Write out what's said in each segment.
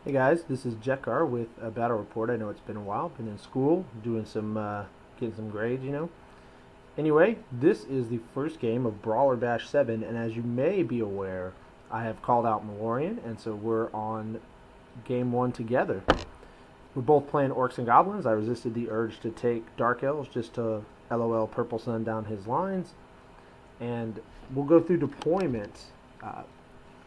Hey guys, this is Jekar with a battle report. I know it's been a while. Been in school, doing some, getting some grades. Anyway, this is the first game of Brawler Bash 7, and as you may be aware, I have called out Malorian, and so we're on game 1 together. We're both playing Orcs and Goblins. I resisted the urge to take Dark Elves just to LOL Purple Sun down his lines, and we'll go through deployment.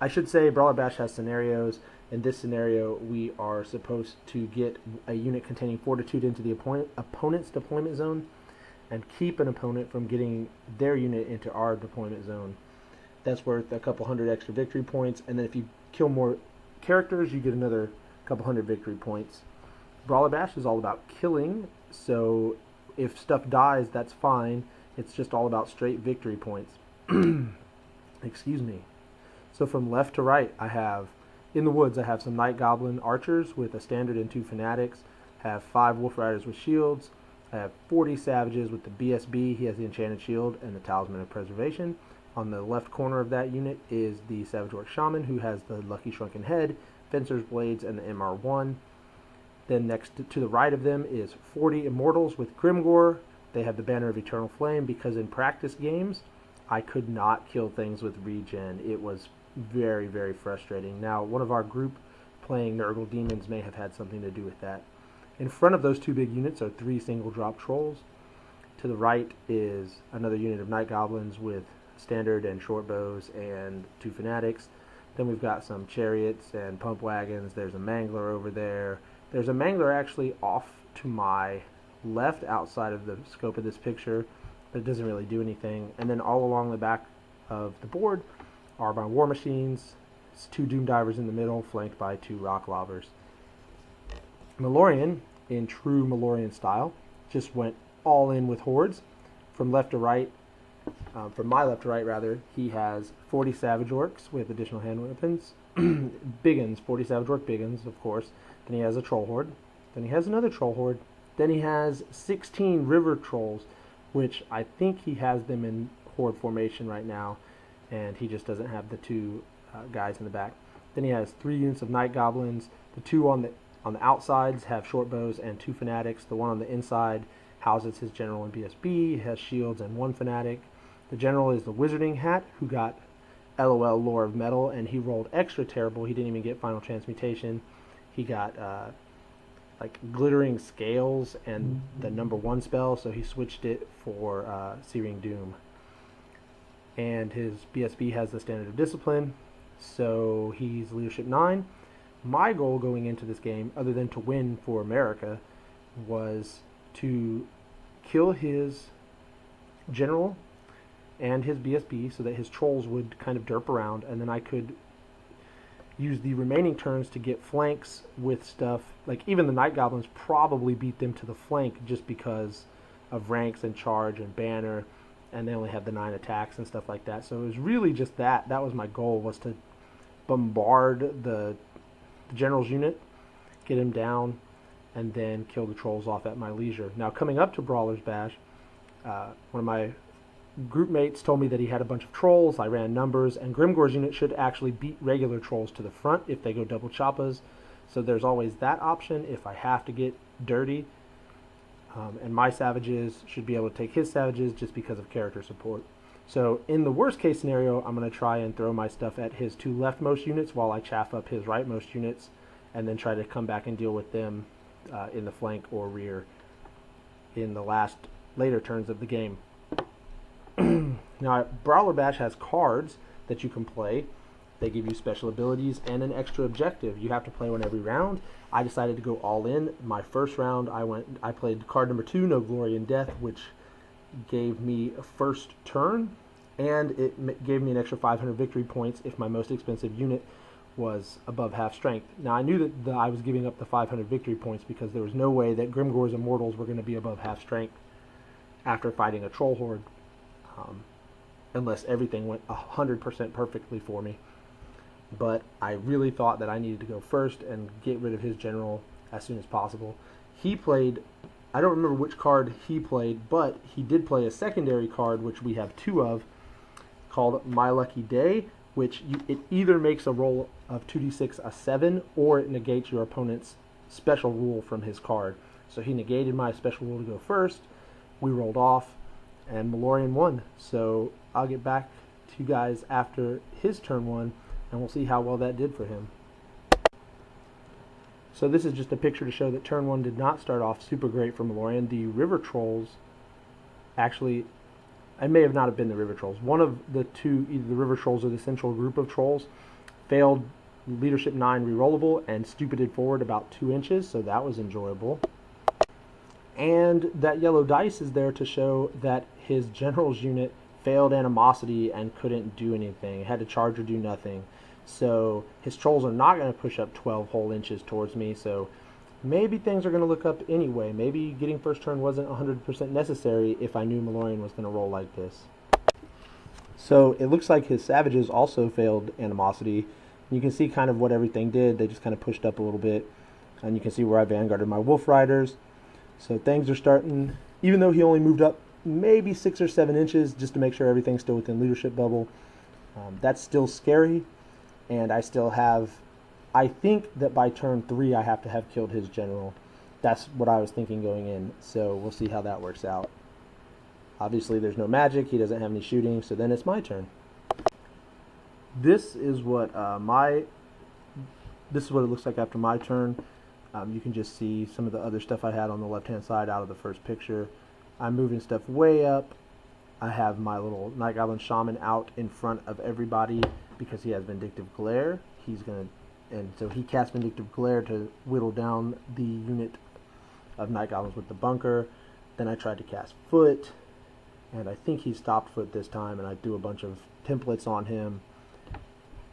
I should say Brawler Bash has scenarios. In this scenario, we are supposed to get a unit containing Fortitude into the opponent's deployment zone and keep an opponent from getting their unit into our deployment zone. That's worth a couple hundred extra victory points, and then if you kill more characters, you get another couple hundred victory points. Brawler Bash is all about killing, so if stuff dies, that's fine. It's just all about straight victory points. Excuse me. So from left to right, in the woods, I have some Night Goblin archers with a standard and 2 fanatics. I have 5 Wolf Riders with shields. I have 40 savages with the BSB. He has the Enchanted Shield and the Talisman of Preservation. On the left corner of that unit is the Savage Orc Shaman, who has the Lucky Shrunken Head, Fencer's Blades, and the MR1. Then next to the right of them is 40 Immortals with Grimgore. They have the Banner of Eternal Flame because in practice games, I could not kill things with regen. It was very, very frustrating. Now, one of our group playing Nurgle Demons may have had something to do with that. In front of those 2 big units are 3 single drop trolls. To the right is another unit of Night Goblins with standard and short bows and 2 fanatics. Then we've got some chariots and pump wagons. There's a mangler over there. There's a mangler actually off to my left outside of the scope of this picture, but it doesn't really do anything. And then all along the back of the board are my war machines. It's 2 Doom Divers in the middle, flanked by 2 Rock Lobbers. Malorian, in true Malorian style, just went all in with hordes. From left to right, from my left to right rather, he has 40 Savage Orcs with additional hand weapons. Biggins, 40 Savage Orc Biggins, of course. Then he has a Troll Horde. Then he has another Troll Horde. Then he has 16 River Trolls, which I think he has them in horde formation right now, and he just doesn't have the 2 guys in the back. Then he has 3 units of Night Goblins. The 2 on the outsides have short bows and 2 fanatics. The one on the inside houses his general and BSB. He has shields and 1 fanatic. The general is the Wizarding Hat, who got LOL Lore of Metal, and he rolled extra terrible. He didn't even get Final Transmutation. He got like Glittering Scales and the #1 spell, so he switched it for Searing Doom. And his BSB has the Standard of Discipline, so he's Leadership 9. My goal going into this game, other than to win for America, was to kill his general and his BSB so that his trolls would kind of derp around, and then I could use the remaining turns to get flanks with stuff. Like, even the Night Goblins probably beat them to the flank just because of ranks and charge and banner, and they only have the 9 attacks and stuff like that. So it was really just that. That was my goal, was to bombard the general's unit, get him down, and then kill the trolls off at my leisure. Now, coming up to Brawler's Bash, one of my group mates told me that he had a bunch of trolls. I ran numbers, and Grimgore's unit should actually beat regular trolls to the front if they go double choppas. So there's always that option if I have to get dirty. And my savages should be able to take his savages just because of character support. So in the worst case scenario, I'm going to try and throw my stuff at his 2 leftmost units while I chaff up his rightmost units, and then try to come back and deal with them in the flank or rear in the later turns of the game. Now, Brawler Bash has cards that you can play. They give you special abilities and an extra objective. You have to play one every round. I decided to go all in. My first round, I played card number 2, No Glory in Death, which gave me a first turn, and it gave me an extra 500 victory points if my most expensive unit was above half strength. Now, I knew that I was giving up the 500 victory points because there was no way that Grimgore's Immortals were going to be above half strength after fighting a Troll Horde, unless everything went 100% perfectly for me. But I really thought that I needed to go first and get rid of his general as soon as possible. He played, I don't remember which card he played, but he did play a secondary card, which we have 2 of, called My Lucky Day, which it either makes a roll of 2d6 a 7, or it negates your opponent's special rule from his card. So he negated my special rule to go first. We rolled off, and Malorian won. So I'll get back to you guys after his turn 1, and we'll see how well that did for him. So this is just a picture to show that turn 1 did not start off super great for Malorian. The River Trolls, actually, it may have not have been the River Trolls. One of the two, either the River Trolls or the Central Group of Trolls, failed Leadership 9 rerollable and stupided forward about 2 inches, so that was enjoyable. And that yellow dice is there to show that his General's unit failed Animosity and couldn't do anything. It had to charge or do nothing. So his Trolls are not going to push up 12 whole inches towards me, so maybe things are going to look up anyway. Maybe getting first turn wasn't 100% necessary if I knew Malorian was going to roll like this. So it looks like his Savages also failed Animosity. You can see kind of what everything did. They just kind of pushed up a little bit. And you can see where I vanguarded my Wolf Riders. So things are starting, even though he only moved up maybe 6 or 7 inches just to make sure everything's still within leadership bubble. That's still scary. And I still have, I think that by turn 3 I have to have killed his general. That's what I was thinking going in, so we'll see how that works out. Obviously there's no magic, he doesn't have any shooting, so then it's my turn. This is what it looks like after my turn. You can just see some of the other stuff I had on the left hand side out of the first picture. I'm moving stuff way up. I have my little Night Goblin Shaman out in front of everybody because he has Vindictive Glare. And so he casts Vindictive Glare to whittle down the unit of Night Goblins with the bunker. Then I tried to cast Foot, and I think he stopped Foot this time, and I do a bunch of templates on him,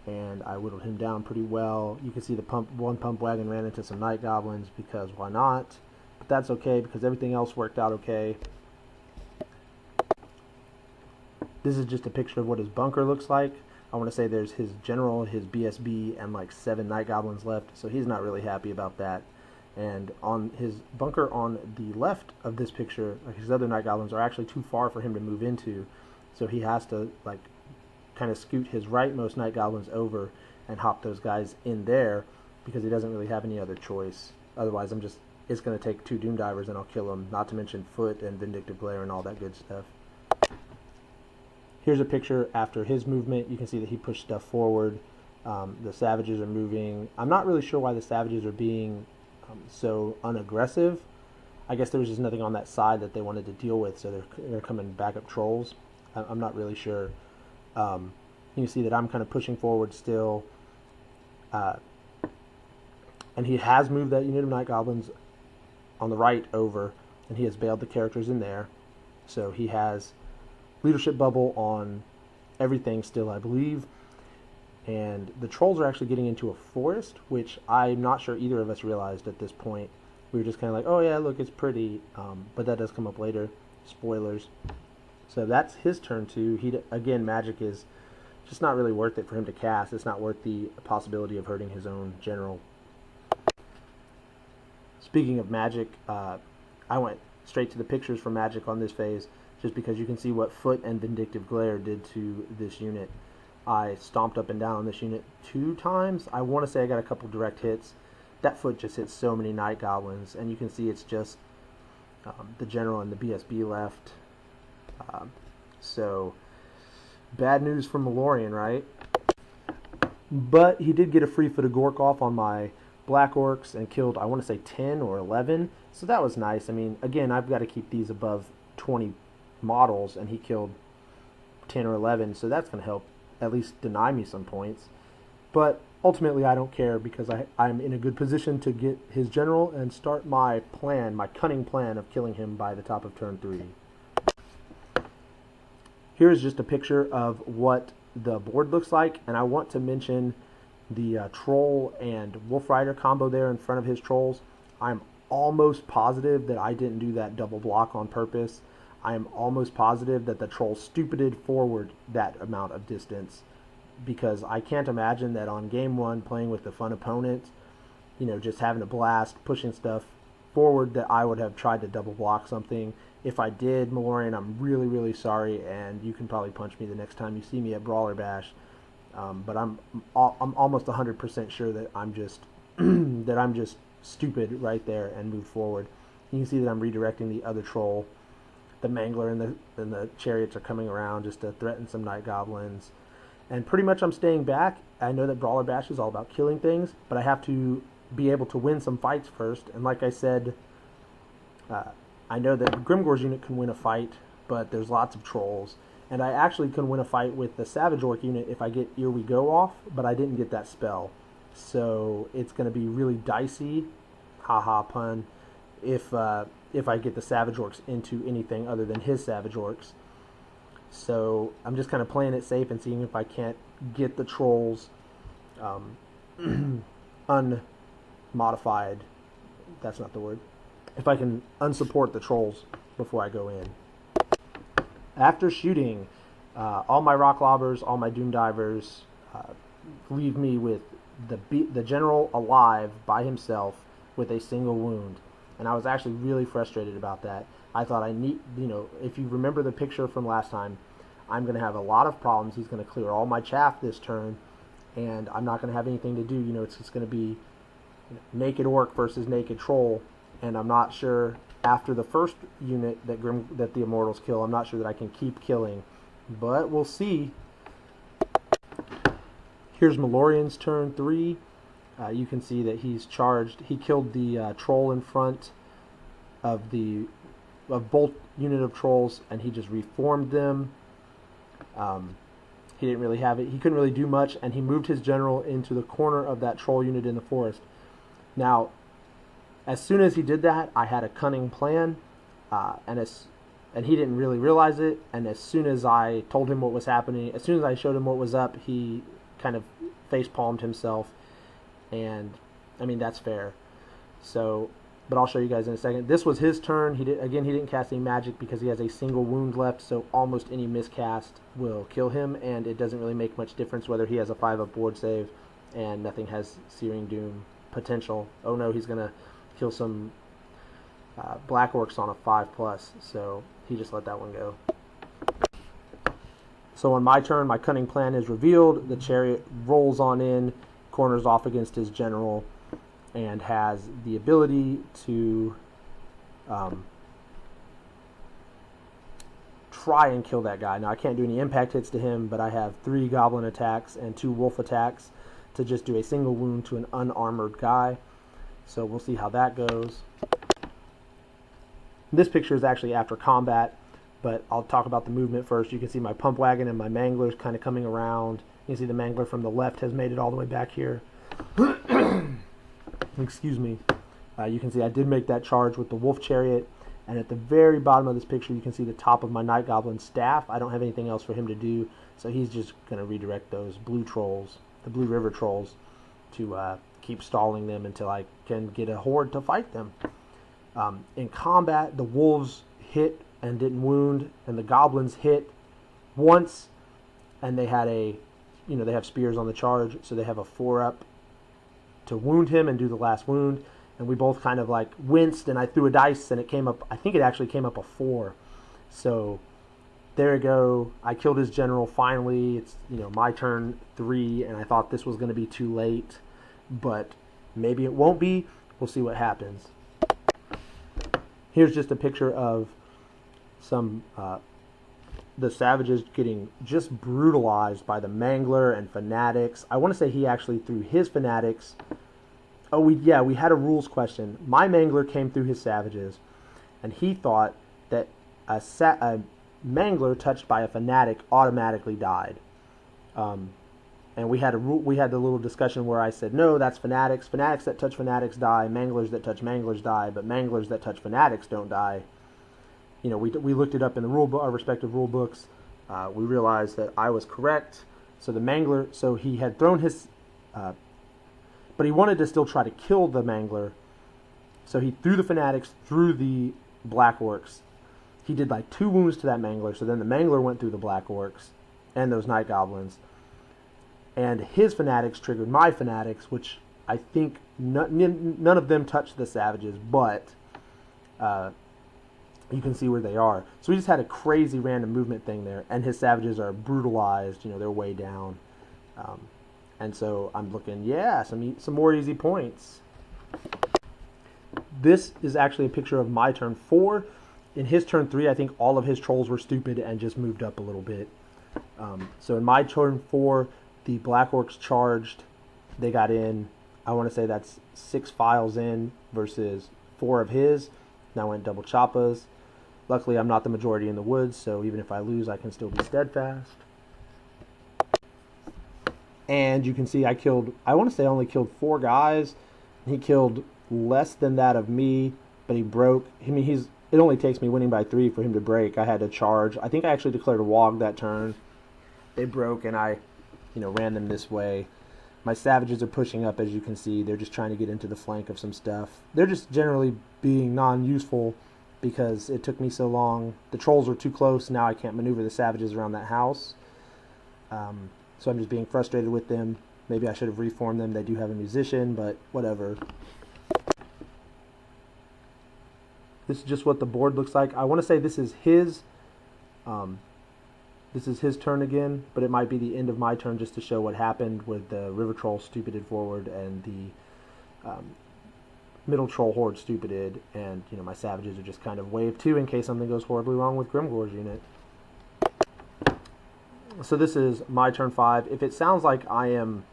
and I whittled him down pretty well. You can see the one pump wagon ran into some Night Goblins because why not? But that's okay because everything else worked out okay. This is just a picture of what his bunker looks like. I want to say there's his general, his BSB, and like 7 Night Goblins left, so he's not really happy about that. And on his bunker on the left of this picture, like his other Night Goblins are actually too far for him to move into, so he has to like kind of scoot his rightmost Night Goblins over and hop those guys in there because he doesn't really have any other choice. Otherwise, it's going to take 2 Doom Divers and I'll kill him, not to mention Foot and Vindictive Glare and all that good stuff. Here's a picture after his movement. You can see that he pushed stuff forward. The Savages are moving. I'm not really sure why the Savages are being so unaggressive. I guess there was just nothing on that side that they wanted to deal with, so they're coming back up Trolls. I'm not really sure. You can see that I'm kind of pushing forward still. And he has moved that unit of Night Goblins on the right over, and he has bailed the characters in there. So he has leadership bubble on everything still, I believe. And the Trolls are actually getting into a forest, which I'm not sure either of us realized at this point. We were just kind of like, oh yeah, look, it's pretty. But that does come up later. Spoilers. So that's his turn too. Again, magic is just not really worth it for him to cast. It's not worth the possibility of hurting his own general. Speaking of magic, I went straight to the pictures for magic on this phase, just because you can see what Foot and Vindictive Glare did to this unit. I stomped up and down on this unit 2 times. I want to say I got a couple direct hits. That Foot just hit so many Night Goblins, and you can see it's just the General and the BSB left. So, bad news for Malorian, right? But he did get a free Foot of Gork off on my Black Orcs and killed, I want to say 10 or 11. So that was nice. I mean, again, I've got to keep these above 20 models, and he killed 10 or 11, so that's going to help at least deny me some points. But ultimately I don't care because I'm in a good position to get his general and start my plan, my cunning plan of killing him by the top of turn 3. Here's just a picture of what the board looks like, and I want to mention the Troll and Wolf Rider combo there in front of his Trolls. I'm almost positive that I didn't do that double block on purpose. I am almost positive that the Troll stupided forward that amount of distance, because I can't imagine that on game 1 playing with the fun opponent, you know, just having a blast, pushing stuff forward, that I would have tried to double block something. If I did, Malorian, I'm really, really sorry, and you can probably punch me the next time you see me at Brawler Bash. But I'm almost 100% sure that I'm just that I'm just stupid right there and move forward. You can see that I'm redirecting the other troll. The Mangler and the chariots are coming around just to threaten some night goblins. And pretty much I'm staying back. I know that Brawler Bash is all about killing things, but I have to be able to win some fights first. And like I said, I know that Grimgore's unit can win a fight, but there's lots of trolls. And I actually can win a fight with the Savage Orc unit if I get Here We Go off, but I didn't get that spell. So it's going to be really dicey, haha pun, if I get the Savage Orcs into anything other than his Savage Orcs. So I'm just kind of playing it safe and seeing if I can't get the trolls unmodified. That's not the word. If I can unsupport the trolls before I go in. After shooting, all my rock lobbers, all my doom divers leave me with the general alive by himself with a single wound. And I was actually really frustrated about that. I thought if you remember the picture from last time, I'm going to have a lot of problems. He's going to clear all my chaff this turn, and I'm not going to have anything to do. It's just going to be naked orc versus naked troll, and I'm not sure after the first unit that the Immortals kill, I'm not sure that I can keep killing, but we'll see. Here's Malorian's turn 3. You can see that he's charged. He killed the troll in front of both unit of trolls, and he just reformed them. He didn't really have it. He couldn't really do much, and he moved his general into the corner of that troll unit in the forest. Now, as soon as he did that, I had a cunning plan, and he didn't really realize it. And as soon as I told him what was happening, as soon as I showed him what was up, he kind of face-palmed himself. And I mean, that's fair. So, but I'll show you guys in a second. This was his turn. He didn't cast any magic because he has a single wound left, so almost any miscast will kill him, and it doesn't really make much difference whether he has a 5-up board save and nothing has Searing Doom potential. Oh no, he's gonna kill some black orcs on a 5+, so he just let that one go. So on my turn, my cunning plan is revealed. The chariot rolls on in, corners off against his general, and has the ability to try and kill that guy. Now I can't do any impact hits to him, but I have 3 goblin attacks and 2 wolf attacks to just do a single wound to an unarmored guy. So we'll see how that goes. This picture is actually after combat, but I'll talk about the movement first. You can see my pump wagon and my manglers kind of coming around. You can see the mangler from the left has made it all the way back here. Excuse me. You can see I did make that charge with the wolf chariot, and at the very bottom of this picture you can see the top of my night goblin staff. I don't have anything else for him to do, so he's just going to redirect those blue trolls, the blue river trolls, to keep stalling them until I can get a horde to fight them. In combat, the wolves hit and didn't wound, and the goblins hit once, and they had they have spears on the charge, so they have a 4-up to wound him and do the last wound. And we both kind of like winced, and I threw a dice, and it came up, I think it actually came up a 4. So there we go. I killed his general finally. It's my turn 3, and I thought this was going to be too late, but maybe it won't be. We'll see what happens. Here's just a picture of some the savages getting just brutalized by the mangler and fanatics. I want to say he actually threw his fanatics. Oh, we had a rules question. My mangler came through his savages, and he thought that a mangler touched by a fanatic automatically died. And we had the little discussion where I said, no, that's fanatics. Fanatics that touch fanatics die. Manglers that touch manglers die. But manglers that touch fanatics don't die. We looked it up in the our respective rule books. We realized that I was correct. So the mangler, so he had thrown his, but he wanted to still try to kill the mangler. So he threw the fanatics through the black orcs. He did like 2 wounds to that mangler. So then the mangler went through the black orcs and those night goblins. And his fanatics triggered my fanatics, which I think none of them touched the savages, but you can see where they are. So we just had a crazy random movement thing there, and his savages are brutalized. They're way down. And so I'm looking, yeah, some more easy points. This is actually a picture of my turn 4. In his turn 3, I think all of his trolls were stupid and just moved up a little bit. So in my turn 4, the Black Orcs charged. They got in. I want to say that's 6 files in versus 4 of his. Now I went double choppas. Luckily, I'm not the majority in the woods, so even if I lose, I can still be steadfast. And you can see I want to say I only killed 4 guys. He killed less than that of me, but he broke. I mean, it only takes me winning by 3 for him to break. I had to charge. I think I actually declared a wog that turn. They broke, and I, ran them this way. My savages are pushing up, as you can see. They're just trying to get into the flank of some stuff. They're just generally being non-useful because it took me so long. The trolls were too close. Now I can't maneuver the savages around that house. So I'm just being frustrated with them. Maybe I should have reformed them. They do have a musician, but whatever. This is just what the board looks like. I want to say this is his turn again, but it might be the end of my turn just to show what happened with the river troll stupided forward and the middle troll horde stupided, and my savages are just kind of wave 2 in case something goes horribly wrong with Grimgor's unit. So this is my turn 5. If it sounds like I am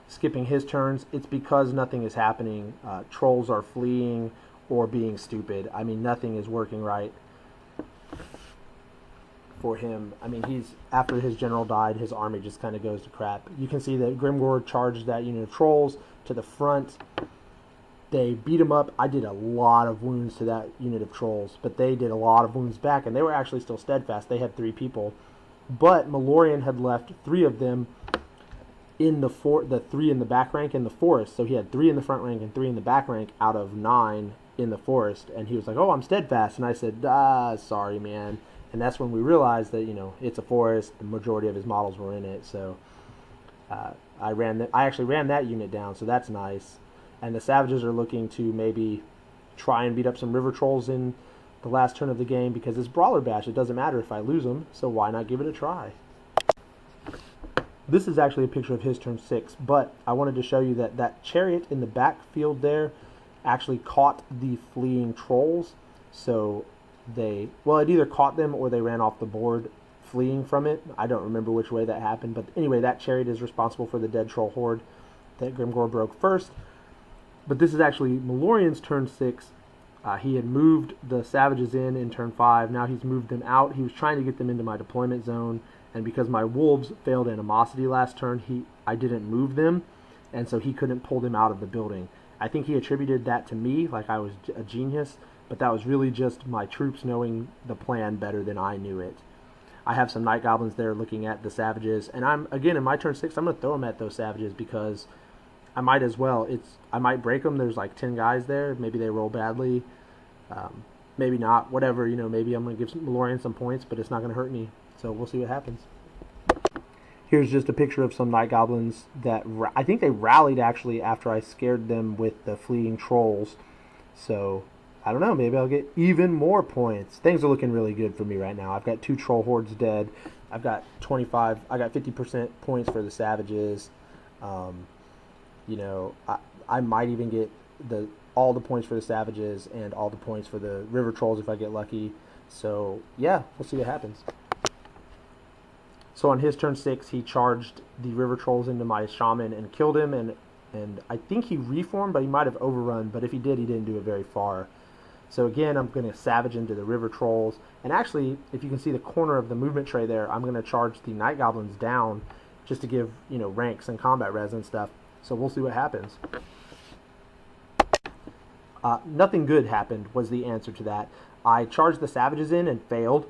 skipping his turns, it's because nothing is happening. Trolls are fleeing or being stupid. I mean, nothing is working right for him. I mean, after his general died, his army just kind of goes to crap. You can see that Grimgor charged that unit of trolls to the front. They beat him up. I did a lot of wounds to that unit of trolls, but they did a lot of wounds back, and they were actually still steadfast. They had 3 people. But Malorian had left 3 of them in the 3 in the back rank in the forest. So he had 3 in the front rank and 3 in the back rank out of 9 in the forest. And he was like, "Oh, I'm steadfast." And I said, "Sorry, man." And that's when we realized that it's a forest. The majority of his models were in it. So I actually ran that unit down. So that's nice. And the savages are looking to maybe try and beat up some river trolls in the last turn of the game because it's Brawler Bash. It doesn't matter if I lose them, so why not give it a try? This is actually a picture of his turn 6, but I wanted to show you that chariot in the backfield there actually caught the fleeing trolls. So it either caught them or they ran off the board fleeing from it. I don't remember which way that happened, but anyway, that chariot is responsible for the dead troll horde that Grimgor broke first. But this is actually Malorian's turn 6. He had moved the savages in turn 5. Now he's moved them out. He was trying to get them into my deployment zone, and because my wolves failed animosity last turn, I didn't move them, and so he couldn't pull them out of the building. I think he attributed that to me, like I was a genius, but that was really just my troops knowing the plan better than I knew it. I have some night goblins there looking at the savages, and in my turn 6, I'm going to throw them at those savages because I might as well. I might break them. There's like 10 guys there. Maybe they roll badly. Maybe not. Whatever. Maybe I'm going to give Malorian some points, but it's not going to hurt me. So we'll see what happens. Here's just a picture of some night goblins that I think they rallied actually after I scared them with the fleeing trolls. So I don't know. Maybe I'll get even more points. Things are looking really good for me right now. I've got 2 troll hordes dead. I've got 25. I got 50% points for the savages. I might even get all the points for the savages and all the points for the river trolls if I get lucky. So yeah, we'll see what happens. So on his turn 6, he charged the river trolls into my shaman and killed him, and I think he reformed, but he might have overrun, but if he did, he didn't do it very far. So again, I'm going to savage into the river trolls, and actually, if you can see the corner of the movement tray there, I'm going to charge the night goblins down just to give ranks and combat res and stuff. So we'll see what happens. Nothing good happened was the answer to that. I charged the savages in and failed,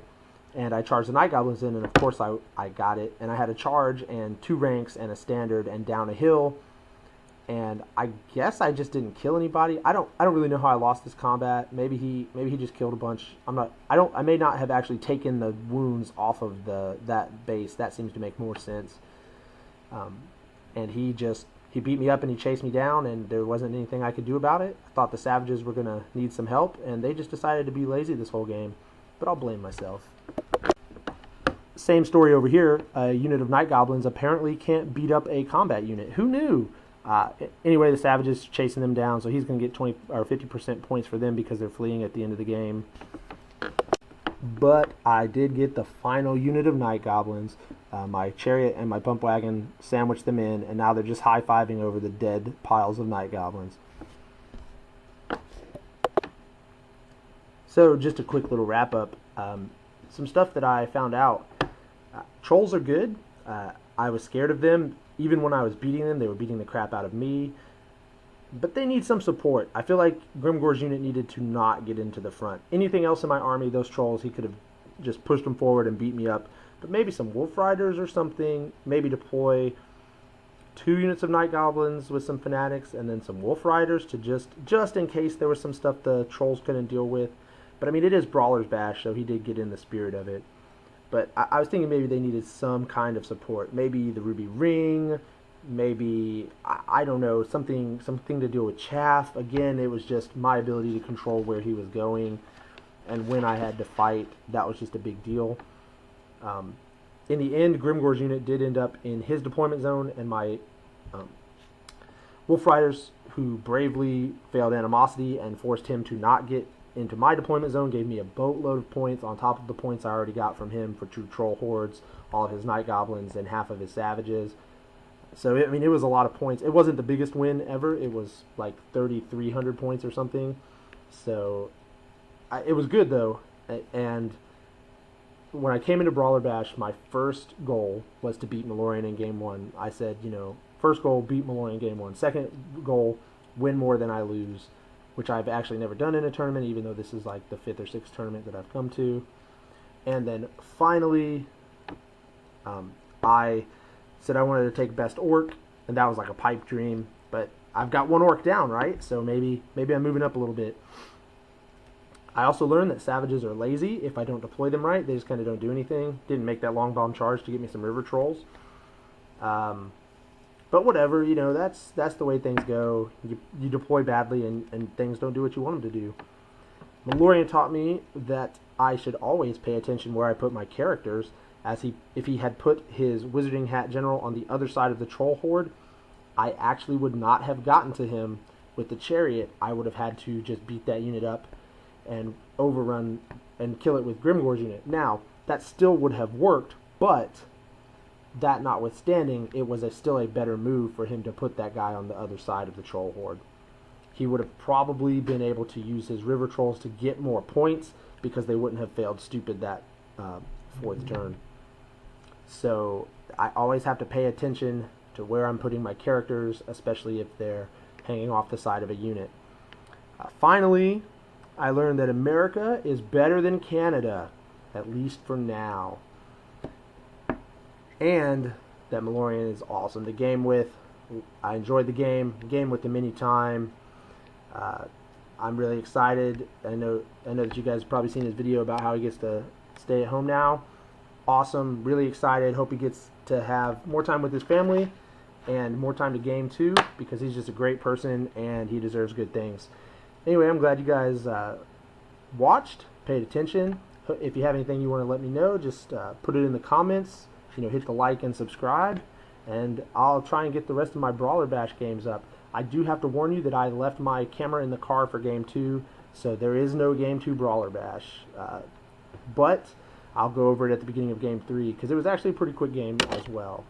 and I charged the night goblins in, and of course I got it. And I had a charge and 2 ranks and a standard and down a hill, and I guess I just didn't kill anybody. I don't really know how I lost this combat. Maybe he just killed a bunch. I may not have actually taken the wounds off of that base. That seems to make more sense. And he beat me up and he chased me down, and there wasn't anything I could do about it. I thought the savages were going to need some help, and they just decided to be lazy this whole game. But I'll blame myself. same story over here. A unit of night goblins apparently can't beat up a combat unit. Who knew? Anyway, the Savage is chasing them down, so he's going to get 20 or 50% points for them because they're fleeing at the end of the game. But I did get the final unit of night goblins. My chariot and my bump wagon sandwiched them in, and now they're just high-fiving over the dead piles of night goblins. So just a quick little wrap-up. Some stuff that I found out. Trolls are good. I was scared of them. Even when I was beating them, they were beating the crap out of me. But they need some support. I feel like Grimgor's unit needed to not get into the front. Anything else in my army, those trolls, he could have just pushed them forward and beat me up. But maybe some wolf riders or something. Maybe deploy 2 units of night goblins with some fanatics and then some wolf riders to just in case there was some stuff the trolls couldn't deal with. But I mean, it is Brawler's Bash, so he did get in the spirit of it. But I was thinking maybe they needed some kind of support. Maybe the Ruby Ring, maybe, I don't know, something to deal with chaff. Again, it was just my ability to control where he was going. And when I had to fight, that was just a big deal. In the end, Grimgor's unit did end up in his deployment zone, and my Wolf Riders, who bravely failed Animosity and forced him to not get into my deployment zone, gave me a boatload of points on top of the points I already got from him for 2 troll hordes, all of his night goblins, and half of his savages. So, I mean, it was a lot of points. It wasn't the biggest win ever. It was like 3,300 points or something. So, it was good, though. And when I came into Brawler Bash, my first goal was to beat Malorian in Game 1. I said, you know, first goal, beat Malorian in Game 1. Second goal, win more than I lose, which I've actually never done in a tournament, even though this is like the 5th or 6th tournament that I've come to. And then finally, I said I wanted to take best orc, and that was like a pipe dream. But I've got 1 orc down, right? So maybe I'm moving up a little bit. I also learned that savages are lazy. If I don't deploy them right, they just kind of don't do anything. Didn't make that long bomb charge to get me some river trolls. But whatever, you know, that's the way things go. You deploy badly and things don't do what you want them to do. Malorian taught me that I should always pay attention where I put my characters, as if he had put his Wizarding Hat General on the other side of the troll horde, I actually would not have gotten to him with the chariot. I would have had to just beat that unit up and overrun and kill it with Grimgor's unit. Now, that still would have worked, but that notwithstanding, it was still a better move for him to put that guy on the other side of the troll horde. He would have probably been able to use his river trolls to get more points because they wouldn't have failed stupid that 4th turn. So I always have to pay attention to where I'm putting my characters, especially if they're hanging off the side of a unit. Finally, I learned that America is better than Canada, at least for now. And that Malorian is awesome to game with. I enjoyed the game with him anytime. I'm really excited. I know that you guys have probably seen his video about how he gets to stay at home now. Awesome, really excited. Hope he gets to have more time with his family and more time to game too, because he's just a great person and he deserves good things. Anyway, I'm glad you guys watched, paid attention. If you have anything you want to let me know, just put it in the comments. You know, hit the like and subscribe, and I'll try and get the rest of my Brawler Bash games up. I do have to warn you that I left my camera in the car for Game 2, so there is no Game 2 Brawler Bash. But I'll go over it at the beginning of Game 3, because it was actually a pretty quick game as well.